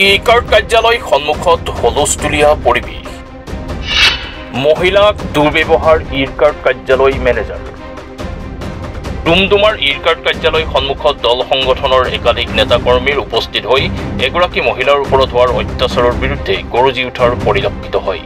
E-card কাৰ্যালয় সন্মুখত হুলস্থুলীয়া পৰিৱেশ। মহিলাক দুৰ্ব্যৱহাৰ ই-কাৰ্ড কাৰ্যালয় মেনেজাৰ। ডুমডুমাৰ ই-কাৰ্ড কাৰ্যালয় সন্মুখত দল সংগঠনৰ একাধিক নেতাকৰ্মীৰ উপস্থিত হৈ এগৰাকী মহিলাৰ ওপৰত হোৱাৰ অত্যাচাৰৰ বিৰুদ্ধে গৰজি উঠাৰ পৰিলক্ষিত হয়।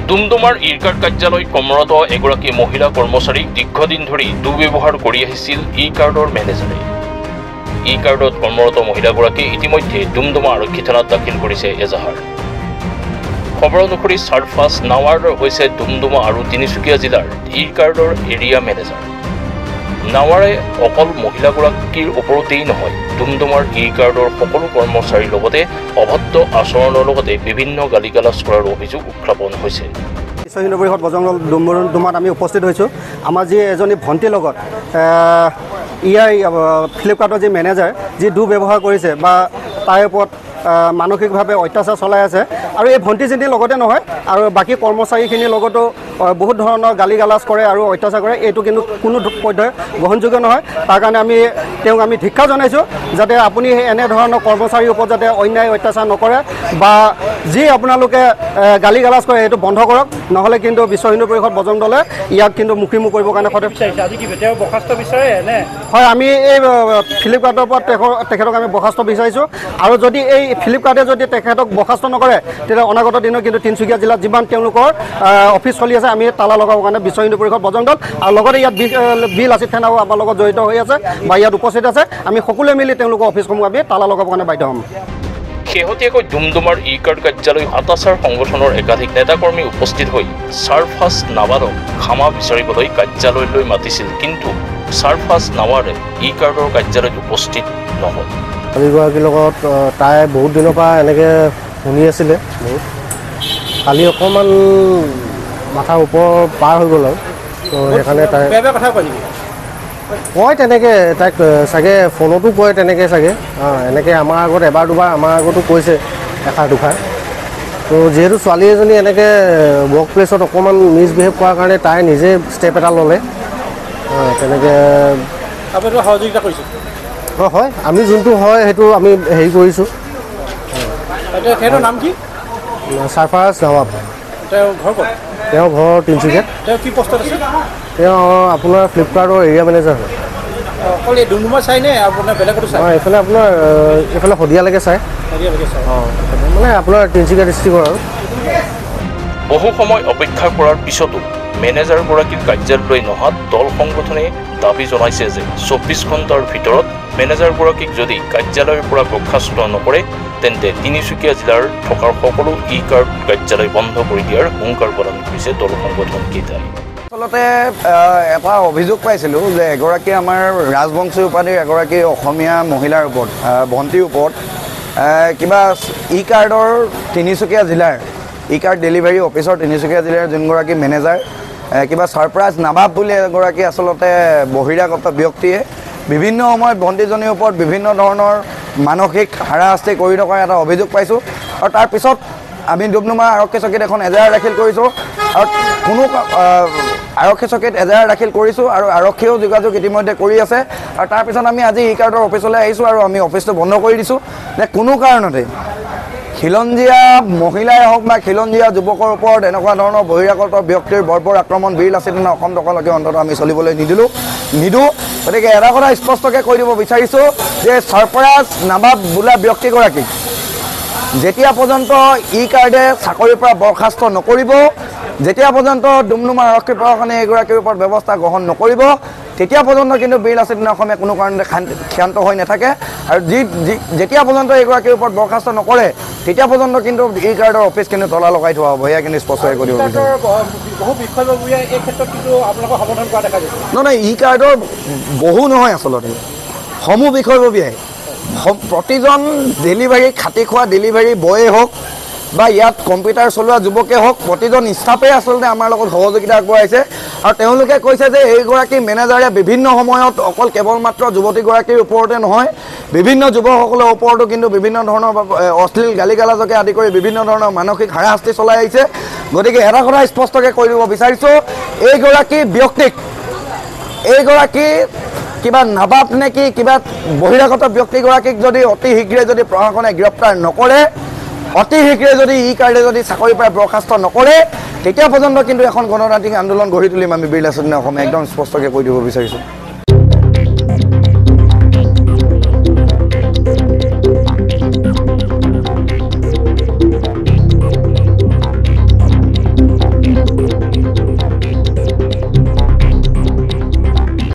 ডুমডুমাৰ ই-কাৰ্ড কাৰ্যালয়ত কৰ্মৰত এগৰাকী মহিলা কৰ্মচাৰীক দীৰ্ঘদিন ধৰি দুৰ্ব্যৱহাৰ কৰি আহিছিল ই-কাৰ্ডৰ মেনেজাৰে। ই-কাৰ্ডত কৰ্মৰত মহিলাগৰাকী ইতিমধ্যে ডুমডুমা আৰক্ষী থানাত দাখিল কৰিছে এজাহাৰ। খবৰ অনুসৰি চাৰফাজ নাৱাৰ হৈছে ডুমডুমা আৰু তিনিচুকীয়া জিলাৰ ই-কাৰ্ডৰ এৰিয়া মেনেজাৰ। নাৱাৰে অকল মহিলাগৰাকীৰ ওপৰতেই নহয়, ডুমডুমাৰ ই-কাৰ্ডৰ সকলো কৰ্মচাৰীৰ লগতে অভদ্ৰ আচৰণৰ লগতে বিভিন্ন গালি গালাজ কৰাৰ অভিযোগ উত্থাপন হৈছে। বিশ্ব হিন্দু পৰিষদ বজৰং দল ডুমডুমাত আমি উপস্থিত হৈছোঁ। আমাৰ যি এজনী ভণ্টিৰ লগত ফ্লিপকাৰ্টৰ যি মেনেজাৰ যি দুৰ্ব্যৱহাৰ কৰিছে বা তাৰ ওপৰত মানসিকভাৱে অত্যাচাৰ চলাই আছে, আৰু এই ভণ্টিজনীৰ লগতে নহয় আৰু বাকী কৰ্মচাৰীখিনিৰ লগতো বহুত ধৰণৰ গালি গালাজ কৰে আৰু অত্যাচাৰ কৰে। এইটো কিন্তু কোনো পধ্যে গ্ৰহণযোগ্য নহয়। তাৰ কাৰণে তেওঁক আমি ধিক্ষা জনাইছোঁ, যাতে আপুনি এনেধৰণৰ কৰ্মচাৰীৰ ওপৰত যাতে অন্যায় অত্যাচাৰ নকৰে বা যি আপোনালোকে গালি গালাজ কৰে সেইটো বন্ধ কৰক, নহ'লে কিন্তু বিশ্ব হিন্দু পৰিষদ বজৰং দলে ইয়াক কিন্তু মুখিমুখ কৰিবৰ কাৰণে হয়। আমি এই ফ্লিপকাৰ্টৰ পৰা তেখেতক আমি বৰ্খাস্ত বিচাৰিছোঁ, আৰু যদি এই ফ্লিপকাৰ্টে যদি তেখেতক বৰ্খাস্ত নকৰে তেতিয়া অনাগত দিনত কিন্তু তিনিচুকীয়া জিলাত যিমান তেওঁলোকৰ অফিচ চলি আছে আমি তালা লগাবৰ কাৰণে বিশ্ব হিন্দু পৰিষদ বজৰং দল আৰু লগতে ইয়াত বিল লাচিত থানাও আমাৰ লগত জড়িত হৈ আছে বা ইয়াত উপস্থিত আছে। আমি সকলোৱে মিলি তেওঁলোকৰ অফিচসমূহ আমি তালা লগাবৰ কাৰণে বাধ্য হ'ম। শেহতীয়াকৈ ডুমডুমাৰ ই-কাৰ্ড কাৰ্যালয় হতাচাৰ সংগঠনৰ একাধিক নেতাকৰ্মী উপস্থিত হৈ চাৰফাজ নাৱাৰক ক্ষমা বিচাৰিবলৈ কাৰ্যালয়লৈ মাতিছিল, কিন্তু চাৰফাজ নাৱাৰে ই-কাৰ্ডৰ কাৰ্যালয়ত উপস্থিত নহ'ল। গৰাকীৰ লগত তাই বহুত দিনৰ পৰা এনেকৈ শুনি আছিলে। বহুত কালি অকণমান মাথাৰ ওপৰ পাৰ হৈ গ'ল আৰু তো সেইকাৰণে তাই কয় তেনেকৈ, তাইক চাগে ফোনতো কয় তেনেকৈ চাগে। এনেকৈ আমাৰ আগত এবাৰ দুবাৰ আমাৰ আগতো কৈছে এষাৰ দুষাৰ। তো যিহেতু ছোৱালী এজনী এনেকৈ ৱৰ্ক প্লেচত অকণমান মিছবিহেভ কৰাৰ কাৰণে তাই নিজে ষ্টেপ এটা ল'লে। তেনেকৈ সহযোগিতা কৰিছে। হয়, আমি যোনটো হয় সেইটো আমি হেৰি কৰিছোঁ। তেখেতৰ নাম কি? চাৰফাজ নাৱাব। তেওঁৰ ঘৰ তিনিচুকীয়াত। তেওঁ কি পষ্টত আছে? তেওঁ আপোনাৰ ফ্লিপকাৰ্টৰ এৰিয়া মেনেজাৰ হয়। অকল এই ডুমডুমা চাইনে আপোনাৰ বেলেগতো চাই? এইফালে আপোনাৰ এইফালে শদিয়ালৈকে চাই। মানে আপোনাৰ তিনিচুকীয়া ডিষ্ট্ৰিক্টৰ আৰু। বহু সময় অপেক্ষা কৰাৰ পিছতো মেনেজাৰগৰাকীৰ কাৰ্যালয়লৈ নহাত দল সংগঠনে দাবী জনাইছে যে 24 ঘণ্টাৰ ভিতৰত মেনেজাৰগৰাকীক যদি কাৰ্যালয়ৰ পৰা বৰ্খাস্ত নকৰে তেন্তে তিনিচুকীয়া জিলাৰ থকাৰ সকলো ই-কাৰ্ড কাৰ্যালয় বন্ধ কৰি দিয়াৰ হুংকাৰ প্ৰদান কৰিছে দল সংগঠনকেইটাই। আচলতে এটা অভিযোগ পাইছিলোঁ যে এগৰাকী আমাৰ ৰাজবংশী উপাধিৰ এগৰাকী অসমীয়া মহিলাৰ ওপৰত, ভণ্টিৰ ওপৰত কিবা ই-কাৰ্ডৰ তিনিচুকীয়া জিলাৰ ই-কাৰ্ড ডেলিভাৰী অফিচৰ তিনিচুকীয়া জিলাৰ যোনগৰাকী মেনেজাৰ কিবা চাৰফাজ নাৱাব বুলি এগৰাকী আচলতে বহিৰাগত ব্যক্তিয়ে বিভিন্ন সময়ত ভণ্টিজনীৰ ওপৰত বিভিন্ন ধৰণৰ মানসিক হাৰাশাস্তি কৰি থকাৰ এটা অভিযোগ পাইছোঁ। আৰু তাৰপিছত আমি ডুমডুমা আৰক্ষী চকীত এখন এজাহাৰ দাখিল কৰিছোঁ, আৰু আৰক্ষী চকীত এজাহাৰ দাখিল কৰিছোঁ আৰু আৰক্ষীয়েও যোগাযোগ ইতিমধ্যে কৰি আছে। আৰু তাৰপিছত আমি আজি ই-কাৰ্ডৰ অফিচলৈ আহিছোঁ আৰু আমি অফিচটো বন্ধ কৰি দিছোঁ যে কোনো কাৰণতে খিলঞ্জীয়া মহিলাই হওক বা খিলঞ্জীয়া যুৱকৰ ওপৰত এনেকুৱা ধৰণৰ বহিৰাগত ব্যক্তিৰ বৰ্বৰ আক্ৰমণ বীৰ লাচিত থানা অসম দখলকে অন্ততঃ আমি চলিবলৈ নিদিওঁ। গতিকে এটা কথা স্পষ্টকৈ কৈ দিব বিচাৰিছোঁ যে চাৰফাজ নাৱাব বোলা ব্যক্তিগৰাকীক যেতিয়া পৰ্যন্ত ই-কাৰ্ডে চাকৰিৰ পৰা বৰ্খাস্ত নকৰিব, যেতিয়া পৰ্যন্ত ডুমডুমা আৰক্ষী প্ৰশাসনে এইগৰাকীৰ ওপৰত ব্যৱস্থা গ্ৰহণ নকৰিব, তেতিয়া পৰ্যন্ত কিন্তু বীৰ লাচিত থানা অসমে কোনো কাৰণতে ক্ষান্ত হৈ নাথাকে। আৰু যেতিয়া পৰ্যন্ত এইগৰাকীৰ ওপৰত বৰ্খাস্ত নকৰে তেতিয়া পৰ্যন্ত কিন্তু ই-কাৰ্ডৰ অফিচ কিন্তু তলা লগাই থোৱা হ'ব। এয়া কিন্তু স্পষ্টকৈ কৈ দিব বিচাৰিছোঁ। নহয়, ই-কাৰ্ডৰ বহু নহয়, আচলতে সমূহ বিষয়ববীয়াই প্ৰতিজন ডেলিভাৰী খাটি খোৱা ডেলিভাৰী বয়ে হওক বা ইয়াত কম্পিউটাৰ চলোৱা যুৱকে হওক প্ৰতিজন ষ্টাফে আচলতে আমাৰ লগত সহযোগিতা আগবঢ়াইছে। আৰু তেওঁলোকে কৈছে যে এইগৰাকী মেনেজাৰে বিভিন্ন সময়ত অকল কেৱল মাত্ৰ যুৱতীগৰাকীৰ ওপৰতে নহয় বিভিন্ন যুৱকসকলৰ ওপৰতো কিন্তু বিভিন্ন ধৰণৰ অশ্লীল গালি গালাজকে আদি কৰি বিভিন্ন ধৰণৰ মানসিক হাৰাশাস্তি চলাই আহিছে গতিকে এটা কথা স্পষ্টকৈ কৈ দিব বিচাৰিছোঁ এইগৰাকী ব্যক্তিক কিবা নাবাব নে কি কিবা বহিৰাগত ব্যক্তিগৰাকীক যদি অতি শীঘ্ৰে যদি প্ৰশাসনে গ্ৰেপ্তাৰ নকৰে অতি শীঘ্ৰে যদি ই কাৰ্ডে যদি চাকৰিৰ পৰা বৰ্খাস্ত নকৰে তেতিয়া পৰ্যন্ত কিন্তু এখন গণতান্ত্ৰিক আন্দোলন গঢ়ি তুলিম আমি বীৰ লাচিত দিহানাম অসমে একদম স্পষ্টকৈ কৈ দিব বিচাৰিছোঁ